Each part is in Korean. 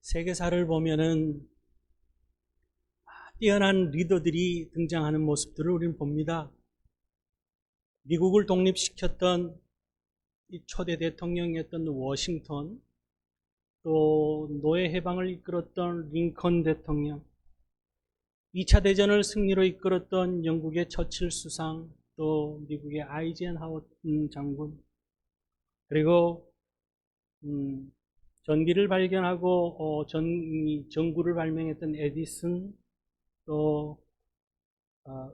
세계사를 보면은 뛰어난 리더들이 등장하는 모습들을 우리는 봅니다. 미국을 독립시켰던 이 초대 대통령이었던 워싱턴, 또 노예 해방을 이끌었던 링컨 대통령, 2차 대전을 승리로 이끌었던 영국의 처칠 수상, 또 미국의 아이젠하워 장군, 그리고 전기를 발견하고 전구를 발명했던 에디슨, 또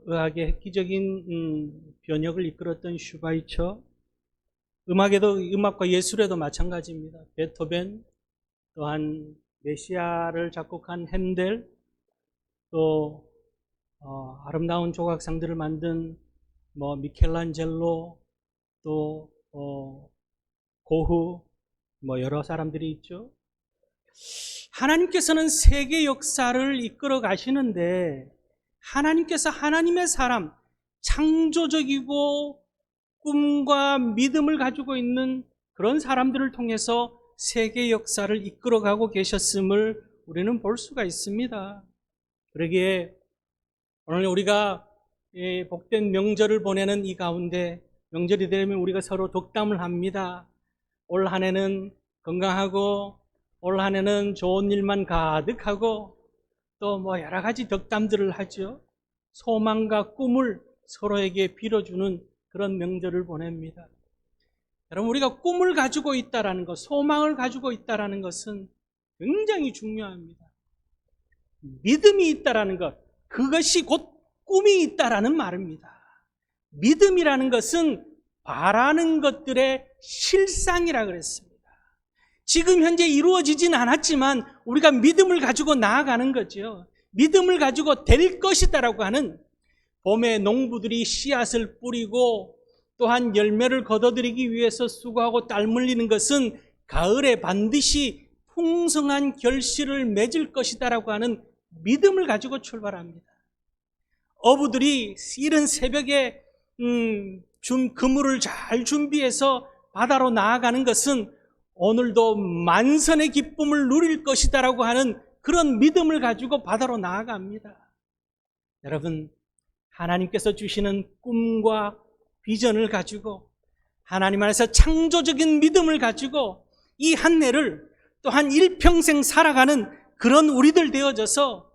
의학의 획기적인 변혁을 이끌었던 슈바이처, 음악과 예술에도 마찬가지입니다. 베토벤, 또한 메시아를 작곡한 핸델, 또 아름다운 조각상들을 만든 미켈란젤로, 또 고흐, 여러 사람들이 있죠. 하나님께서는 세계 역사를 이끌어 가시는데, 하나님께서 하나님의 사람, 창조적이고 꿈과 믿음을 가지고 있는 그런 사람들을 통해서 세계 역사를 이끌어가고 계셨음을 우리는 볼 수가 있습니다. 그러기에 오늘 우리가 복된 명절을 보내는 이 가운데, 명절이 되면 우리가 서로 덕담을 합니다. 올 한 해는 건강하고, 올 한 해는 좋은 일만 가득하고, 또 여러 가지 덕담들을 하죠. 소망과 꿈을 서로에게 빌어주는 그런 명절을 보냅니다. 여러분, 우리가 꿈을 가지고 있다라는 것, 소망을 가지고 있다라는 것은 굉장히 중요합니다. 믿음이 있다라는 것, 그것이 곧 꿈이 있다라는 말입니다. 믿음이라는 것은 바라는 것들의 실상이라 그랬습니다. 지금 현재 이루어지진 않았지만 우리가 믿음을 가지고 나아가는 거죠. 믿음을 가지고 될 것이다라고 하는, 봄에 농부들이 씨앗을 뿌리고 또한 열매를 거둬들이기 위해서 수고하고 땀 흘리는 것은 가을에 반드시 풍성한 결실을 맺을 것이다라고 하는 믿음을 가지고 출발합니다. 어부들이 이른 새벽에 그물을 잘 준비해서 바다로 나아가는 것은 오늘도 만선의 기쁨을 누릴 것이다라고 하는 그런 믿음을 가지고 바다로 나아갑니다. 여러분, 하나님께서 주시는 꿈과 비전을 가지고, 하나님 안에서 창조적인 믿음을 가지고 이 한 해를 또한 일평생 살아가는 그런 우리들 되어져서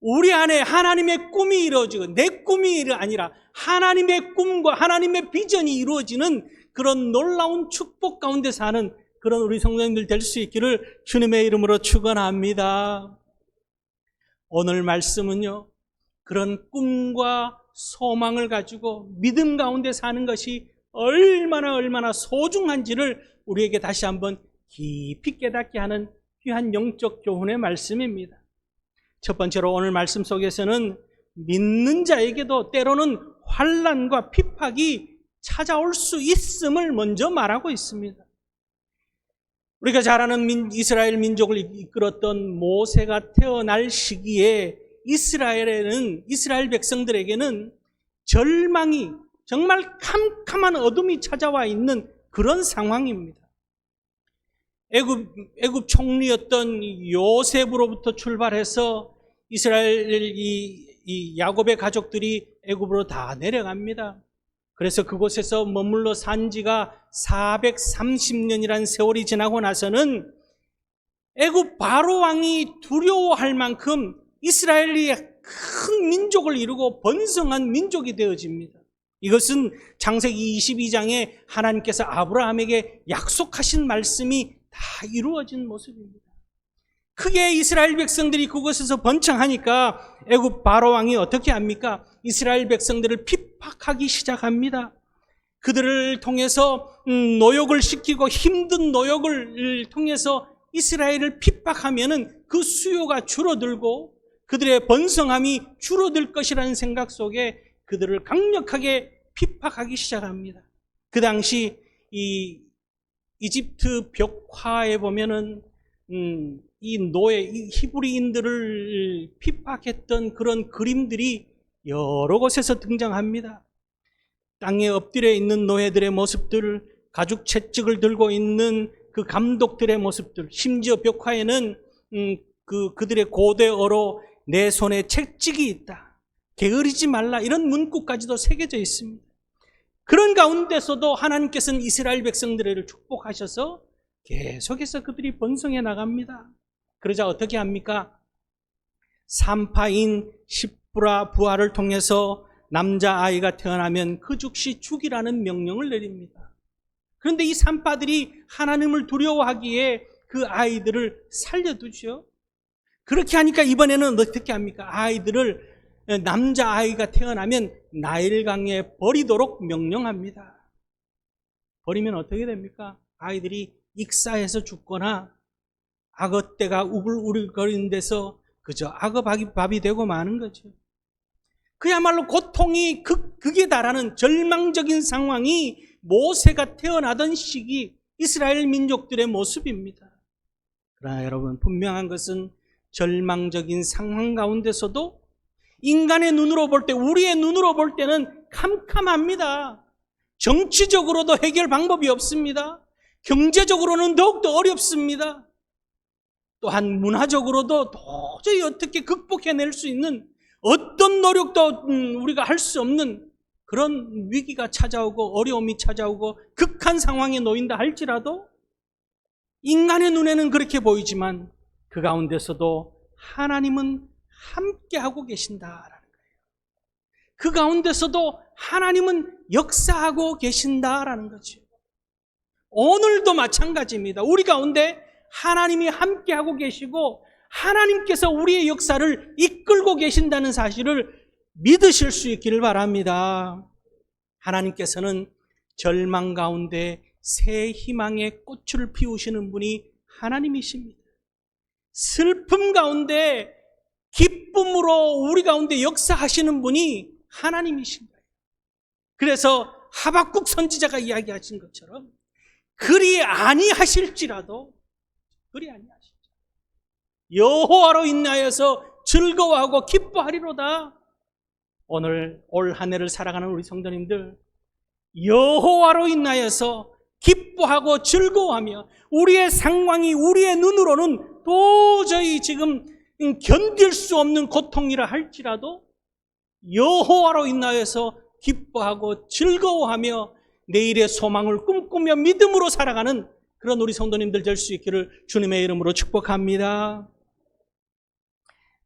우리 안에 하나님의 꿈이 이루어지고, 내 꿈이 아니라 하나님의 꿈과 하나님의 비전이 이루어지는 그런 놀라운 축복 가운데 사는 그런 우리 성도님들 될 수 있기를 주님의 이름으로 축원합니다. 오늘 말씀은요, 그런 꿈과 소망을 가지고 믿음 가운데 사는 것이 얼마나 소중한지를 우리에게 다시 한번 깊이 깨닫게 하는 귀한 영적 교훈의 말씀입니다. 첫 번째로 오늘 말씀 속에서는 믿는 자에게도 때로는 환난과 핍박이 찾아올 수 있음을 먼저 말하고 있습니다. 우리가 잘 아는 이스라엘 민족을 이끌었던 모세가 태어날 시기에 이스라엘 백성들에게는 절망이, 정말 캄캄한 어둠이 찾아와 있는 그런 상황입니다. 애굽 총리였던 요셉으로부터 출발해서 이스라엘 이 야곱의 가족들이 애굽으로 다 내려갑니다. 그래서 그곳에서 머물러 산 지가 430년이라는 세월이 지나고 나서는 애굽 바로 왕이 두려워할 만큼 이스라엘이 큰 민족을 이루고 번성한 민족이 되어집니다. 이것은 창세기 22장에 하나님께서 아브라함에게 약속하신 말씀이 다 이루어진 모습입니다. 크게 이스라엘 백성들이 그곳에서 번창하니까 애굽 바로 왕이 어떻게 합니까? 이스라엘 백성들을 핍박하기 시작합니다. 그들을 통해서 노역을 시키고 힘든 노역을 통해서 이스라엘을 핍박하면은 그 수요가 줄어들고 그들의 번성함이 줄어들 것이라는 생각 속에 그들을 강력하게 핍박하기 시작합니다. 그 당시 이 이집트 벽화에 보면은 이 히브리인들을 핍박했던 그런 그림들이 여러 곳에서 등장합니다. 땅에 엎드려 있는 노예들의 모습들, 가죽 채찍을 들고 있는 그 감독들의 모습들, 심지어 벽화에는 그들의 고대어로 내 손에 채찍이 있다, 게으르지 말라, 이런 문구까지도 새겨져 있습니다. 그런 가운데서도 하나님께서는 이스라엘 백성들을 축복하셔서 계속해서 그들이 번성해 나갑니다. 그러자 어떻게 합니까? 산파인 십부라 부하를 통해서 남자아이가 태어나면 그 즉시 죽이라는 명령을 내립니다. 그런데 이 산파들이 하나님을 두려워하기에 그 아이들을 살려두죠. 그렇게 하니까 이번에는 어떻게 합니까? 아이들을, 남자아이가 태어나면 나일강에 버리도록 명령합니다. 버리면 어떻게 됩니까? 아이들이 익사해서 죽거나 악어떼가 우글우글거리는 데서 그저 악어밥이 되고 마는 거죠. 그야말로 고통이 극에 달하는 절망적인 상황이 모세가 태어나던 시기 이스라엘 민족들의 모습입니다. 그러나 여러분, 분명한 것은 절망적인 상황 가운데서도 인간의 눈으로 볼 때, 우리의 눈으로 볼 때는 캄캄합니다. 정치적으로도 해결 방법이 없습니다. 경제적으로는 더욱더 어렵습니다. 또한 문화적으로도 도저히 어떻게 극복해낼 수 있는 어떤 노력도 우리가 할 수 없는 그런 위기가 찾아오고 어려움이 찾아오고 극한 상황에 놓인다 할지라도 인간의 눈에는 그렇게 보이지만 그 가운데서도 하나님은 함께하고 계신다라는 거예요. 그 가운데서도 하나님은 역사하고 계신다라는 거죠. 오늘도 마찬가지입니다. 우리 가운데 하나님이 함께하고 계시고 하나님께서 우리의 역사를 이끌고 계신다는 사실을 믿으실 수 있기를 바랍니다. 하나님께서는 절망 가운데 새 희망의 꽃을 피우시는 분이 하나님이십니다. 슬픔 가운데 기쁨으로 우리 가운데 역사하시는 분이 하나님이신 거예요. 그래서 하박국 선지자가 이야기하신 것처럼 그리 아니하실지라도 여호와로 인하여서 즐거워하고 기뻐하리로다. 오늘 올 한 해를 살아가는 우리 성도님들, 여호와로 인하여서 기뻐하고 즐거워하며 우리의 상황이 우리의 눈으로는 도저히 지금 견딜 수 없는 고통이라 할지라도 여호와로 인하여서 기뻐하고 즐거워하며 내일의 소망을 꿈꾸며 믿음으로 살아가는 그런 우리 성도님들 될 수 있기를 주님의 이름으로 축복합니다.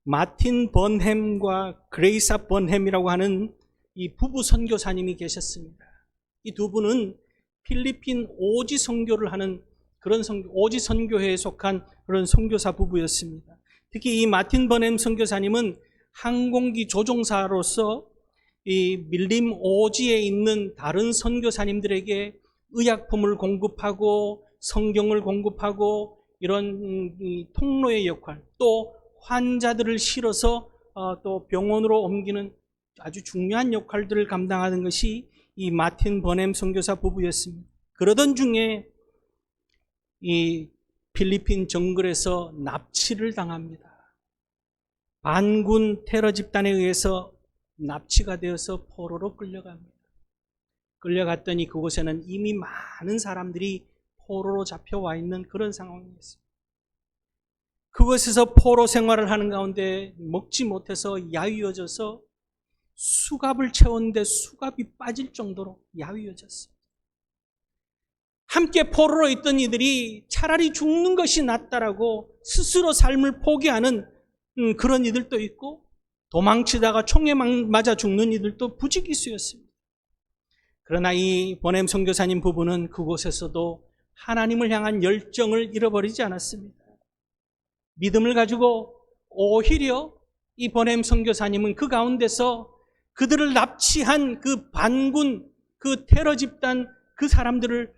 마틴 번햄과 그레이사 번햄이라고 하는 이 부부 선교사님이 계셨습니다. 이 두 분은 필리핀 오지 선교를 하는 그런 오지 선교회에 속한 그런 선교사 부부였습니다. 특히 이 마틴 번햄 선교사님은 항공기 조종사로서 이 밀림 오지에 있는 다른 선교사님들에게 의약품을 공급하고 성경을 공급하고 이런 통로의 역할, 또 환자들을 실어서 또 병원으로 옮기는 아주 중요한 역할들을 감당하는 것이 이 마틴 버넴 선교사 부부였습니다. 그러던 중에 이 필리핀 정글에서 납치를 당합니다. 반군 테러 집단에 의해서 납치가 되어서 포로로 끌려갑니다. 끌려갔더니 그곳에는 이미 많은 사람들이 포로로 잡혀와 있는 그런 상황이었습니다. 그곳에서 포로 생활을 하는 가운데 먹지 못해서 야위어져서 수갑을 채웠는데 수갑이 빠질 정도로 야위어졌어요. 함께 포로로 있던 이들이 차라리 죽는 것이 낫다라고 스스로 삶을 포기하는 그런 이들도 있고, 도망치다가 총에 맞아 죽는 이들도 부지기수였습니다. 그러나 이 버넴 선교사님 부부는 그곳에서도 하나님을 향한 열정을 잃어버리지 않았습니다. 믿음을 가지고 오히려 이 버넴 선교사님은 그 가운데서 그들을 납치한 그 반군, 그 테러 집단, 그 사람들에게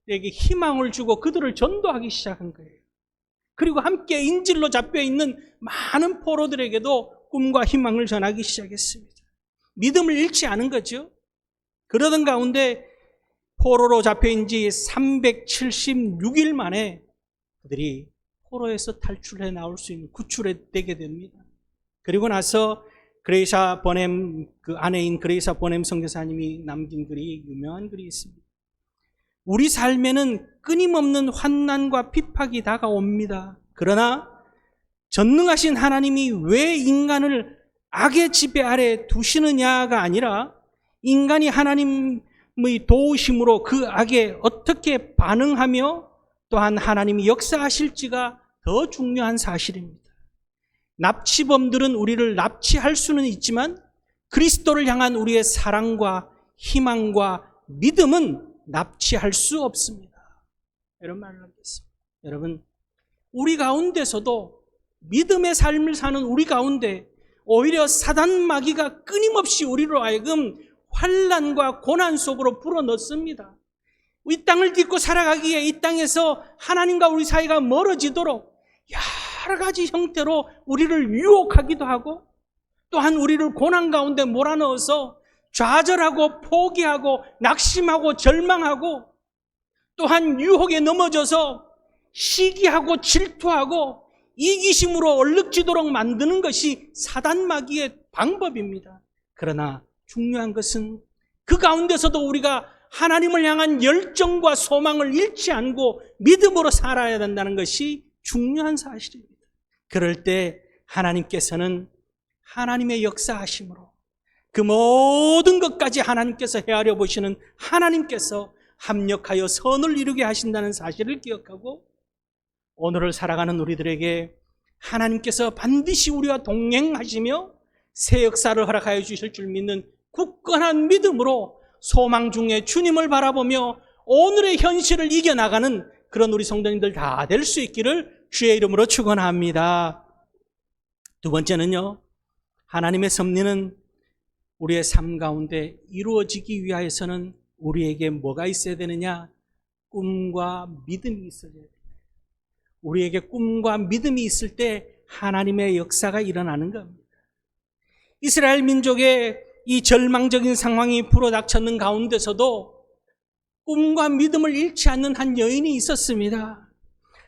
희망을 주고 그들을 전도하기 시작한 거예요. 그리고 함께 인질로 잡혀있는 많은 포로들에게도 꿈과 희망을 전하기 시작했습니다. 믿음을 잃지 않은 거죠. 그러던 가운데 포로로 잡혀인 지 376일 만에 그들이 포로에서 탈출해 나올 수 있는 구출되게 됩니다. 그리고 나서 그레이사 버넴, 그 아내인 그레이사 버넴 선교사님이 남긴 글이, 유명한 글이 있습니다. 우리 삶에는 끊임없는 환난과 핍박이 다가옵니다. 그러나 전능하신 하나님이 왜 인간을 악의 지배 아래 두시느냐가 아니라 인간이 하나님의 도우심으로 그 악에 어떻게 반응하며 또한 하나님이 역사하실지가 더 중요한 사실입니다. 납치범들은 우리를 납치할 수는 있지만 그리스도를 향한 우리의 사랑과 희망과 믿음은 납치할 수 없습니다. 이런 말을 하겠습니다. 여러분, 우리 가운데서도 믿음의 삶을 사는 우리 가운데 오히려 사단 마귀가 끊임없이 우리로 하여금 환난과 고난 속으로 불어넣습니다. 이 땅을 딛고 살아가기에 이 땅에서 하나님과 우리 사이가 멀어지도록 여러 가지 형태로 우리를 유혹하기도 하고 또한 우리를 고난 가운데 몰아넣어서 좌절하고 포기하고 낙심하고 절망하고 또한 유혹에 넘어져서 시기하고 질투하고 이기심으로 얼룩지도록 만드는 것이 사단 마귀의 방법입니다. 그러나 중요한 것은 그 가운데서도 우리가 하나님을 향한 열정과 소망을 잃지 않고 믿음으로 살아야 된다는 것이 중요한 사실입니다. 그럴 때 하나님께서는 하나님의 역사하심으로 그 모든 것까지 하나님께서 헤아려 보시는 하나님께서 합력하여 선을 이루게 하신다는 사실을 기억하고 오늘을 살아가는 우리들에게 하나님께서 반드시 우리와 동행하시며 새 역사를 허락하여 주실 줄 믿는 굳건한 믿음으로 소망 중에 주님을 바라보며 오늘의 현실을 이겨나가는 그런 우리 성도님들 다 될 수 있기를 주의 이름으로 축원합니다. 두 번째는요, 하나님의 섭리는 우리의 삶 가운데 이루어지기 위하여서는 우리에게 뭐가 있어야 되느냐? 꿈과 믿음이 있어야 돼요. 우리에게 꿈과 믿음이 있을 때 하나님의 역사가 일어나는 겁니다. 이스라엘 민족의 이 절망적인 상황이 불어닥쳤는 가운데서도 꿈과 믿음을 잃지 않는 한 여인이 있었습니다.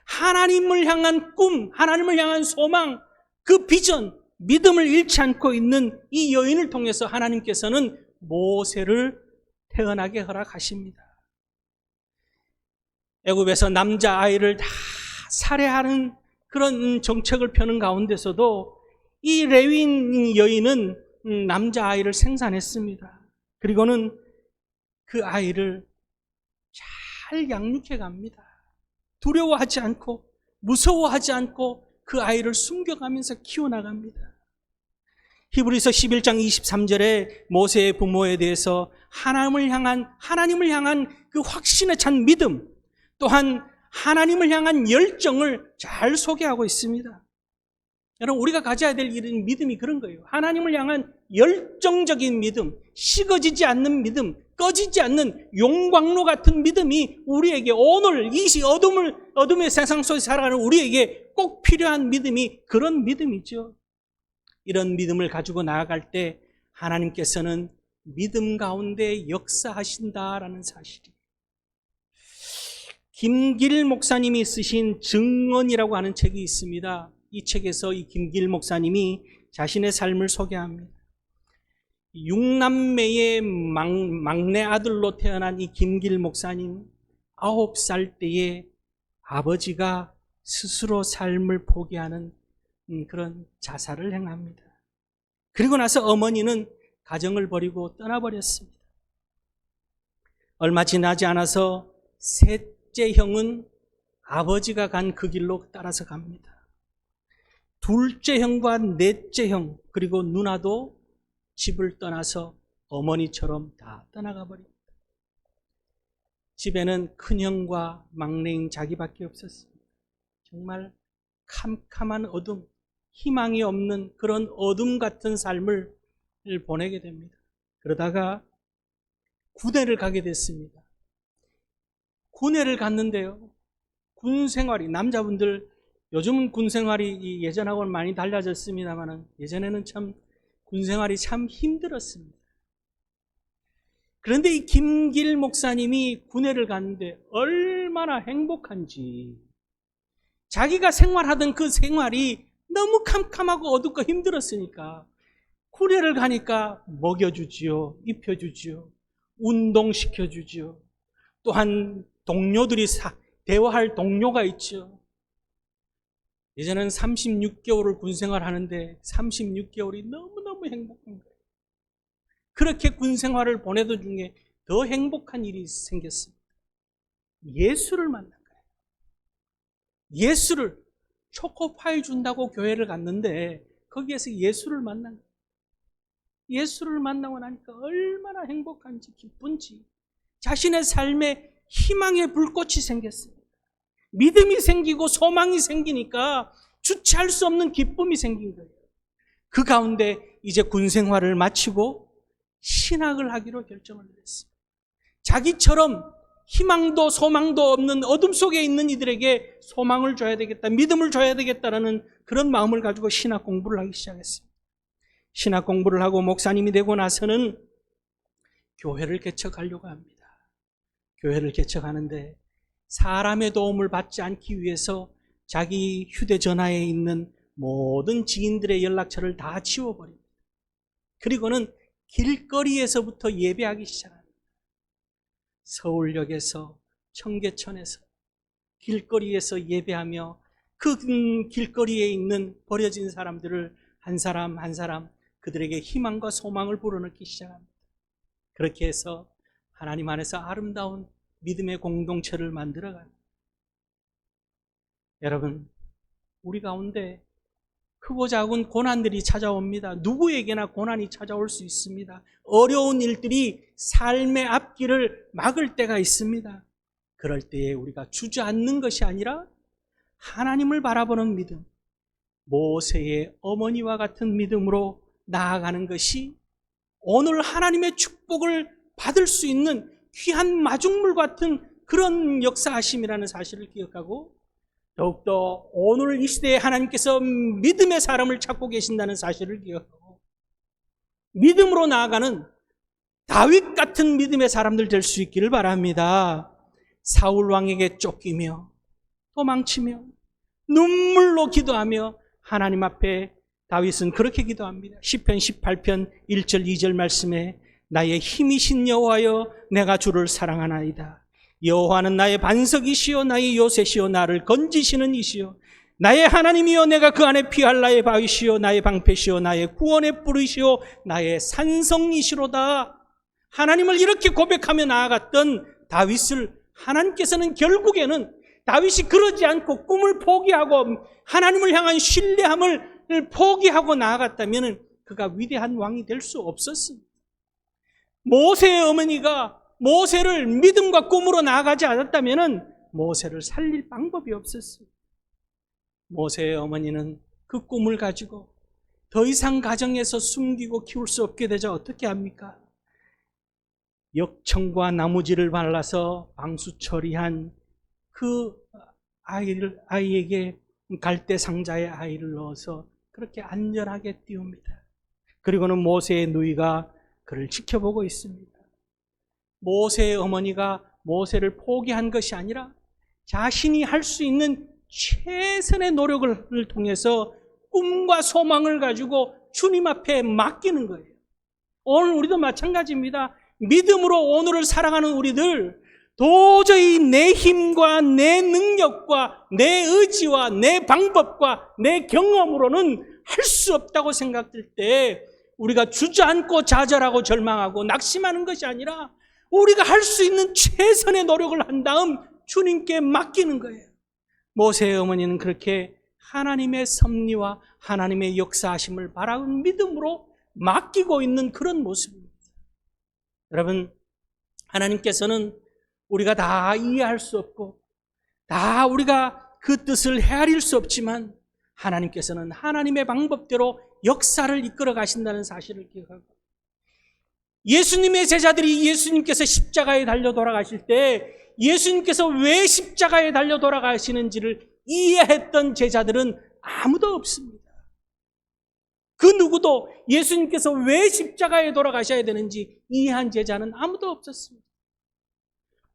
하나님을 향한 꿈, 하나님을 향한 소망, 그 비전, 믿음을 잃지 않고 있는 이 여인을 통해서 하나님께서는 모세를 태어나게 허락하십니다. 애굽에서 남자아이를 다 살해하는 그런 정책을 펴는 가운데서도 이 레위인 여인은 남자아이를 생산했습니다. 그리고는 그 아이를 잘 양육해 갑니다. 두려워하지 않고 무서워하지 않고 그 아이를 숨겨가면서 키워나갑니다. 히브리서 11장 23절에 모세의 부모에 대해서 하나님을 향한 그 확신에 찬 믿음, 또한 하나님을 향한 열정을 잘 소개하고 있습니다. 여러분, 우리가 가져야 될 이런 믿음이 그런 거예요. 하나님을 향한 열정적인 믿음, 식어지지 않는 믿음, 꺼지지 않는 용광로 같은 믿음이 우리에게 오늘 이 어둠의 세상 속에 살아가는 우리에게 꼭 필요한 믿음이 그런 믿음이죠. 이런 믿음을 가지고 나아갈 때 하나님께서는 믿음 가운데 역사하신다라는 사실이. 김길 목사님이 쓰신 증언이라고 하는 책이 있습니다. 이 책에서 이 김길 목사님이 자신의 삶을 소개합니다. 6남매의 막내 아들로 태어난 이 김길 목사님, 9살 때에 아버지가 스스로 삶을 포기하는 그런 자살을 행합니다. 그리고 나서 어머니는 가정을 버리고 떠나버렸습니다. 얼마 지나지 않아서 셋째 형은 아버지가 간 그 길로 따라서 갑니다. 둘째 형과 넷째 형, 그리고 누나도 집을 떠나서 어머니처럼 다 떠나가 버립니다. 집에는 큰형과 막내인 자기밖에 없었습니다. 정말 캄캄한 어둠, 희망이 없는 그런 어둠 같은 삶을 보내게 됩니다. 그러다가 군대를 가게 됐습니다. 군대를 갔는데요, 군 생활이, 남자분들 요즘은 군 생활이 예전하고는 많이 달라졌습니다만 예전에는 참 군 생활이 참 힘들었습니다. 그런데 이 김길 목사님이 군대를 갔는데 얼마나 행복한지, 자기가 생활하던 그 생활이 너무 캄캄하고 어둡고 힘들었으니까 군대를 가니까 먹여주지요, 입혀주지요, 운동시켜주지요. 또한 동료들이 대화할 동료가 있죠. 예전에는 36개월을 군생활 하는데 36개월이 너무너무 행복한 거예요. 그렇게 군생활을 보내던 중에 더 행복한 일이 생겼습니다. 예수를 만난 거예요. 예수를, 초코파이 준다고 교회를 갔는데 거기에서 예수를 만난 거예요. 예수를 만나고 나니까 얼마나 행복한지 기쁜지, 자신의 삶에 희망의 불꽃이 생겼습니다. 믿음이 생기고 소망이 생기니까 주체할 수 없는 기쁨이 생긴 거예요. 그 가운데 이제 군생활을 마치고 신학을 하기로 결정을 했습니다. 자기처럼 희망도 소망도 없는 어둠 속에 있는 이들에게 소망을 줘야 되겠다, 믿음을 줘야 되겠다라는 그런 마음을 가지고 신학 공부를 하기 시작했습니다. 신학 공부를 하고 목사님이 되고 나서는 교회를 개척하려고 합니다. 교회를 개척하는데 사람의 도움을 받지 않기 위해서 자기 휴대전화에 있는 모든 지인들의 연락처를 다 지워버립니다. 그리고는 길거리에서부터 예배하기 시작합니다. 서울역에서, 청계천에서 길거리에서 예배하며 그 길거리에 있는 버려진 사람들을 한 사람 한 사람 그들에게 희망과 소망을 불어넣기 시작합니다. 그렇게 해서 하나님 안에서 아름다운 믿음의 공동체를 만들어가요. 여러분, 우리 가운데 크고 작은 고난들이 찾아옵니다. 누구에게나 고난이 찾아올 수 있습니다. 어려운 일들이 삶의 앞길을 막을 때가 있습니다. 그럴 때에 우리가 주저앉는 것이 아니라 하나님을 바라보는 믿음, 모세의 어머니와 같은 믿음으로 나아가는 것이 오늘 하나님의 축복을 받을 수 있는 귀한 마중물 같은 그런 역사하심이라는 사실을 기억하고, 더욱더 오늘 이 시대에 하나님께서 믿음의 사람을 찾고 계신다는 사실을 기억하고 믿음으로 나아가는 다윗 같은 믿음의 사람들 될 수 있기를 바랍니다. 사울 왕에게 쫓기며 도망치며 눈물로 기도하며 하나님 앞에 다윗은 그렇게 기도합니다. 시편 18편 1절 2절 말씀에 나의 힘이신 여호와여 내가 주를 사랑하나이다. 여호와는 나의 반석이시요 나의 요새시요 나를 건지시는 이시요 나의 하나님이여 내가 그 안에 피할 나의 바위시요 나의 방패시요 나의 구원의 뿔이시요 나의 산성이시로다. 하나님을 이렇게 고백하며 나아갔던 다윗을 하나님께서는 결국에는 다윗이 그러지 않고 꿈을 포기하고 하나님을 향한 신뢰함을 포기하고 나아갔다면 그가 위대한 왕이 될 수 없었습니다. 모세의 어머니가 모세를 믿음과 꿈으로 나아가지 않았다면 모세를 살릴 방법이 없었어요. 모세의 어머니는 그 꿈을 가지고 더 이상 가정에서 숨기고 키울 수 없게 되자 어떻게 합니까? 역청과 나무지를 발라서 방수 처리한 그 아이에게 갈대 상자에 아이를 넣어서 그렇게 안전하게 띄웁니다. 그리고는 모세의 누이가 그를 지켜보고 있습니다. 모세의 어머니가 모세를 포기한 것이 아니라 자신이 할 수 있는 최선의 노력을 통해서 꿈과 소망을 가지고 주님 앞에 맡기는 거예요. 오늘 우리도 마찬가지입니다. 믿음으로 오늘을 살아가는 우리들, 도저히 내 힘과 내 능력과 내 의지와 내 방법과 내 경험으로는 할 수 없다고 생각될 때 우리가 주저앉고 좌절하고 절망하고 낙심하는 것이 아니라 우리가 할 수 있는 최선의 노력을 한 다음 주님께 맡기는 거예요. 모세의 어머니는 그렇게 하나님의 섭리와 하나님의 역사하심을 바라는 믿음으로 맡기고 있는 그런 모습입니다. 여러분, 하나님께서는 우리가 다 이해할 수 없고 다 우리가 그 뜻을 헤아릴 수 없지만 하나님께서는 하나님의 방법대로 역사를 이끌어 가신다는 사실을 기억하고, 예수님의 제자들이 예수님께서 십자가에 달려 돌아가실 때 예수님께서 왜 십자가에 달려 돌아가시는지를 이해했던 제자들은 아무도 없습니다. 그 누구도 예수님께서 왜 십자가에 돌아가셔야 되는지 이해한 제자는 아무도 없었습니다.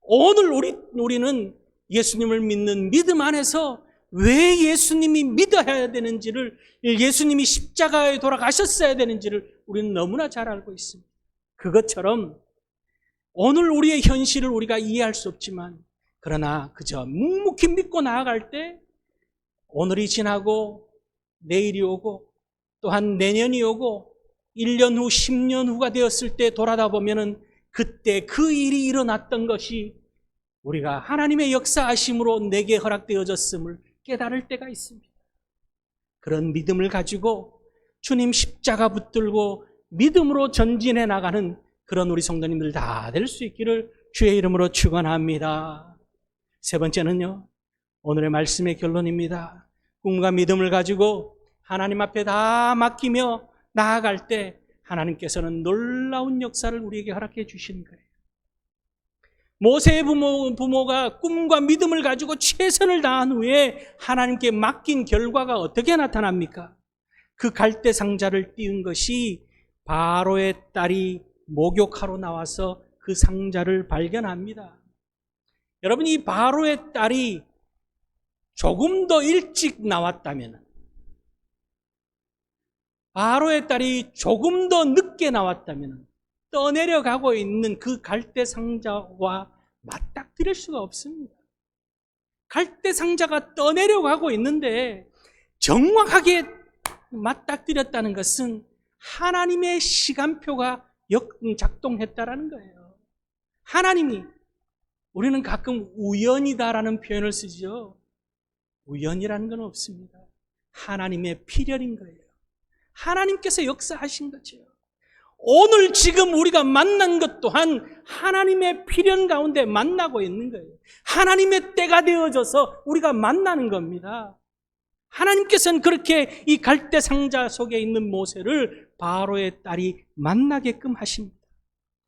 오늘 우리는 예수님을 믿는 믿음 안에서 왜 예수님이 믿어야 되는지를, 예수님이 십자가에 돌아가셨어야 되는지를 우리는 너무나 잘 알고 있습니다. 그것처럼 오늘 우리의 현실을 우리가 이해할 수 없지만 그러나 그저 묵묵히 믿고 나아갈 때 오늘이 지나고 내일이 오고 또한 내년이 오고 1년 후 10년 후가 되었을 때 돌아다 보면은 그때 그 일이 일어났던 것이 우리가 하나님의 역사하심으로 내게 허락되어졌음을 깨달을 때가 있습니다. 그런 믿음을 가지고 주님 십자가 붙들고 믿음으로 전진해 나가는 그런 우리 성도님들 다 될 수 있기를 주의 이름으로 축원합니다. 세 번째는요, 오늘의 말씀의 결론입니다. 꿈과 믿음을 가지고 하나님 앞에 다 맡기며 나아갈 때 하나님께서는 놀라운 역사를 우리에게 허락해 주시는 거예요. 모세의 부모가 꿈과 믿음을 가지고 최선을 다한 후에 하나님께 맡긴 결과가 어떻게 나타납니까? 그 갈대 상자를 띄운 것이 바로의 딸이 목욕하러 나와서 그 상자를 발견합니다. 여러분, 이 바로의 딸이 조금 더 일찍 나왔다면, 바로의 딸이 조금 더 늦게 나왔다면 떠내려가고 있는 그 갈대 상자와 맞닥뜨릴 수가 없습니다. 갈대 상자가 떠내려가고 있는데 정확하게 맞닥뜨렸다는 것은 하나님의 시간표가 작동했다라는 거예요. 하나님이, 우리는 가끔 우연이다라는 표현을 쓰죠. 우연이라는 건 없습니다. 하나님의 필연인 거예요. 하나님께서 역사하신 거죠. 오늘 지금 우리가 만난 것 또한 하나님의 필연 가운데 만나고 있는 거예요. 하나님의 때가 되어져서 우리가 만나는 겁니다. 하나님께서는 그렇게 이 갈대 상자 속에 있는 모세를 바로의 딸이 만나게끔 하십니다.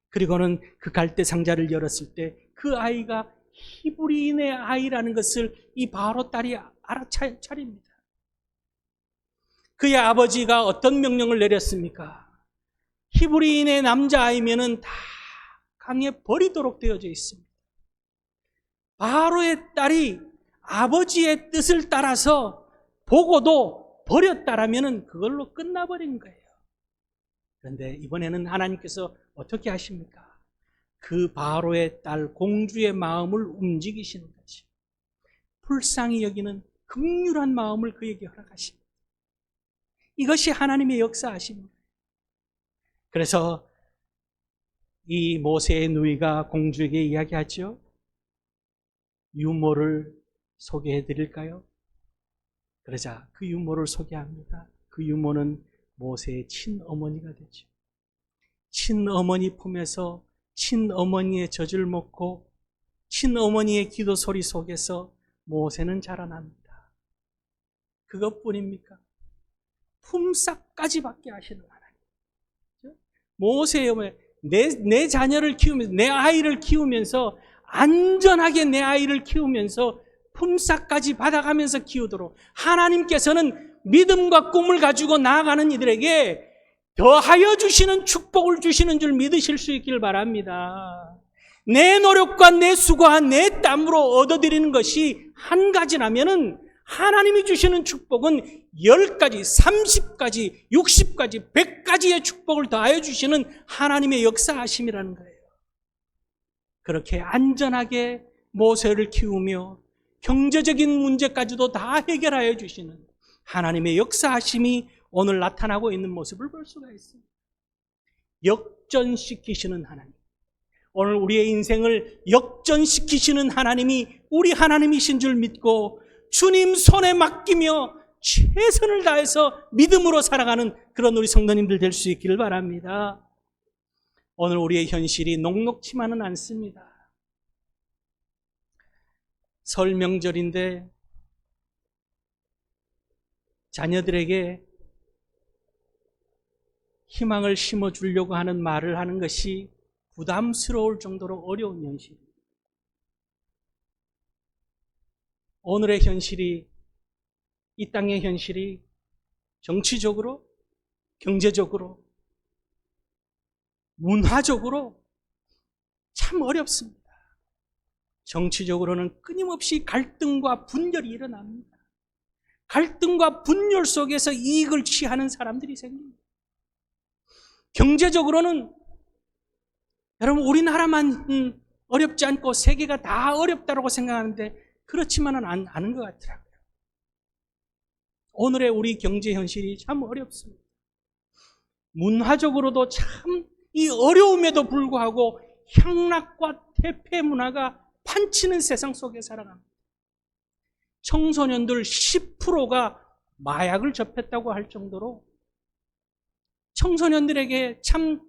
그리고는 그 갈대 상자를 열었을 때 그 아이가 히브리인의 아이라는 것을 이 바로 딸이 알아차립니다. 그의 아버지가 어떤 명령을 내렸습니까? 히브리인의 남자아이면은 다 강에 버리도록 되어져 있습니다. 바로의 딸이 아버지의 뜻을 따라서 보고도 버렸다라면은 그걸로 끝나버린 거예요. 그런데 이번에는 하나님께서 어떻게 하십니까? 그 바로의 딸 공주의 마음을 움직이시는 거죠. 불쌍히 여기는 긍휼한 마음을 그에게 허락하십니다. 이것이 하나님의 역사하십니다. 그래서 이 모세의 누이가 공주에게 이야기하죠. 유모를 소개해 드릴까요? 그러자 그 유모를 소개합니다. 그 유모는 모세의 친어머니가 되죠. 친어머니 품에서 친어머니의 젖을 먹고 친어머니의 기도 소리 속에서 모세는 자라납니다. 그것뿐입니까? 품삯까지 받게 하시는 하나님. 모세의 어머니, 내 자녀를 키우면서, 내 아이를 키우면서, 안전하게 내 아이를 키우면서 품삯까지 받아가면서 키우도록 하나님께서는 믿음과 꿈을 가지고 나아가는 이들에게 더하여 주시는 축복을 주시는 줄 믿으실 수 있기를 바랍니다. 내 노력과 내 수고와 내 땀으로 얻어들이는 것이 한 가지라면은 하나님이 주시는 축복은 10가지, 30가지, 60가지, 100가지의 축복을 더하여 주시는 하나님의 역사하심이라는 거예요. 그렇게 안전하게 모세를 키우며 경제적인 문제까지도 다 해결하여 주시는 하나님의 역사하심이 오늘 나타나고 있는 모습을 볼 수가 있습니다. 역전시키시는 하나님. 오늘 우리의 인생을 역전시키시는 하나님이 우리 하나님이신 줄 믿고 주님 손에 맡기며 최선을 다해서 믿음으로 살아가는 그런 우리 성도님들 될 수 있기를 바랍니다. 오늘 우리의 현실이 녹록치만은 않습니다. 설 명절인데 자녀들에게 희망을 심어주려고 하는 말을 하는 것이 부담스러울 정도로 어려운 현실입니다. 오늘의 현실이, 이 땅의 현실이 정치적으로, 경제적으로, 문화적으로 참 어렵습니다. 정치적으로는 끊임없이 갈등과 분열이 일어납니다. 갈등과 분열 속에서 이익을 취하는 사람들이 생깁니다. 경제적으로는 여러분 우리나라만 어렵지 않고 세계가 다 어렵다고 생각하는데 그렇지만은 않은 것 같더라고요. 오늘의 우리 경제 현실이 참 어렵습니다. 문화적으로도 참 이 어려움에도 불구하고 향락과 퇴폐 문화가 판치는 세상 속에 살아갑니다. 청소년들 10%가 마약을 접했다고 할 정도로 청소년들에게 참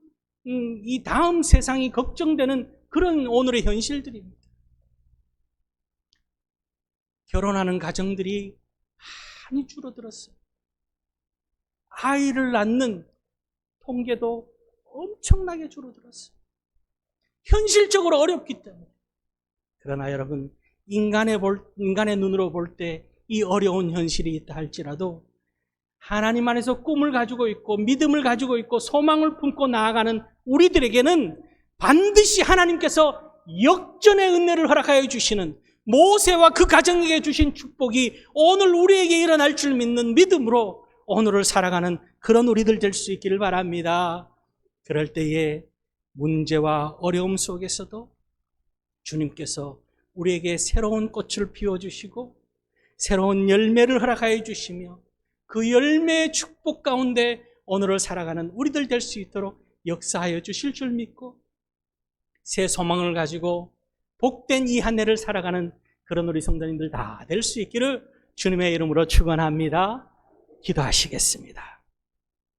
이 다음 세상이 걱정되는 그런 오늘의 현실들입니다. 결혼하는 가정들이 많이 줄어들었어요. 아이를 낳는 통계도 엄청나게 줄어들었어요. 현실적으로 어렵기 때문에. 그러나 여러분, 인간의 눈으로 볼 때 이 어려운 현실이 있다 할지라도 하나님 안에서 꿈을 가지고 있고 믿음을 가지고 있고 소망을 품고 나아가는 우리들에게는 반드시 하나님께서 역전의 은혜를 허락하여 주시는, 모세와 그 가정에게 주신 축복이 오늘 우리에게 일어날 줄 믿는 믿음으로 오늘을 살아가는 그런 우리들 될 수 있기를 바랍니다. 그럴 때에 문제와 어려움 속에서도 주님께서 우리에게 새로운 꽃을 피워주시고 새로운 열매를 허락하여 주시며 그 열매의 축복 가운데 오늘을 살아가는 우리들 될 수 있도록 역사하여 주실 줄 믿고 새 소망을 가지고 복된 이 한 해를 살아가는 그런 우리 성도님들 다 될 수 있기를 주님의 이름으로 축원합니다. 기도하시겠습니다.